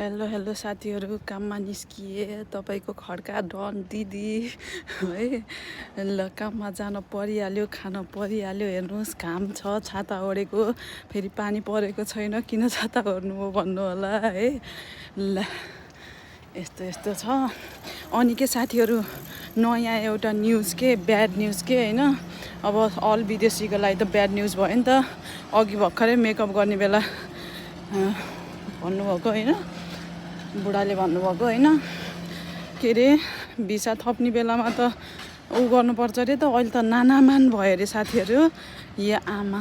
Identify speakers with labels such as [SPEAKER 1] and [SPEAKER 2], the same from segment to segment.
[SPEAKER 1] Hello hello साथीहरू, काममा निस्किए तपाईँको खड्का डन दिदी है। ल काममा जान परिहाल्यो, खान परिहाल्यो। हेर्नुहोस् घाम छ, छाता ओढेको, फेरि पानी परेको छैन, किन छाता ओढ्नु हो भन्नु होला है। ल यस्तो यस्तो छ। अनि के साथीहरू, नयाँ एउटा न्युज के, ब्याड न्युज के होइन। अब अल विदेशीको लागि त ब्याड न्युज भयो नि त। अघि भर्खरै मेकअप गर्ने बेला भन्नुभएको होइन, बुढाले भन्नुभएको होइन, के अरे भिसा थप्ने बेलामा त ऊ गर्नुपर्छ अरे त। अहिले त नानामान भयो अरे साथीहरू। या आमा,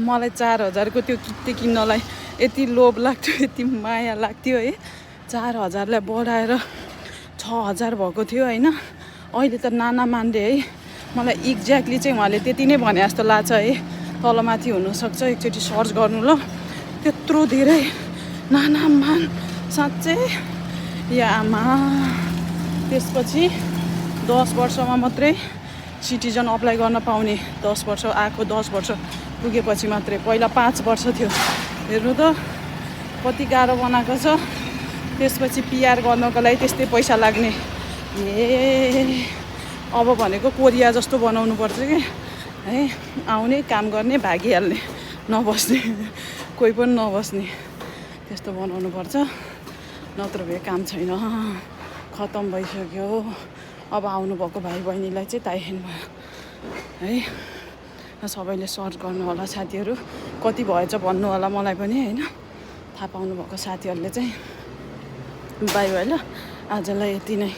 [SPEAKER 1] मलाई 4000को त्यो कित्ते किन्नलाई यति लोभ लाग्थ्यो, यति माया लाग्थ्यो है। 4000लाई बढाएर 6000 भएको थियो होइन। अहिले त नानामान रे है। मलाई एक्ज्याक्टली चाहिँ उहाँले त्यति नै भने जस्तो लाग्छ है। तलमाथि हुनसक्छ, एकचोटि सर्च गर्नु ल। त्यत्रो धेरै नानामान साँच्चै। या आमा, त्यसपछि 10 वर्षमा मात्रै सिटिजन अप्लाई गर्न पाउने। 10 वर्ष आएको, 10 वर्ष पुगेपछि मात्रै। पहिला 5 वर्ष थियो। हेर्नु त कति गाह्रो बनाएको छ। त्यसपछि पिआर गर्नको लागि त्यस्तै पैसा लाग्ने। अब भनेको कोरिया जस्तो बनाउनु पर्छ कि है। आउने, काम गर्ने, भागिहाल्ने, नबस्ने, कोही पनि नबस्ने, त्यस्तो बनाउनु पर्छ। नत्र भए काम छैन, खतम भइसक्यो। अब आउनुभएको भाइ बहिनीलाई चाहिँ ताइहेन भयो है। सबैले सर्च गर्नु होला साथीहरू, कति भएछ भन्नु होला मलाई पनि होइन। थाहा पाउनुभएको साथीहरूले चाहिँ बाई बाई ल। आजलाई यति नै।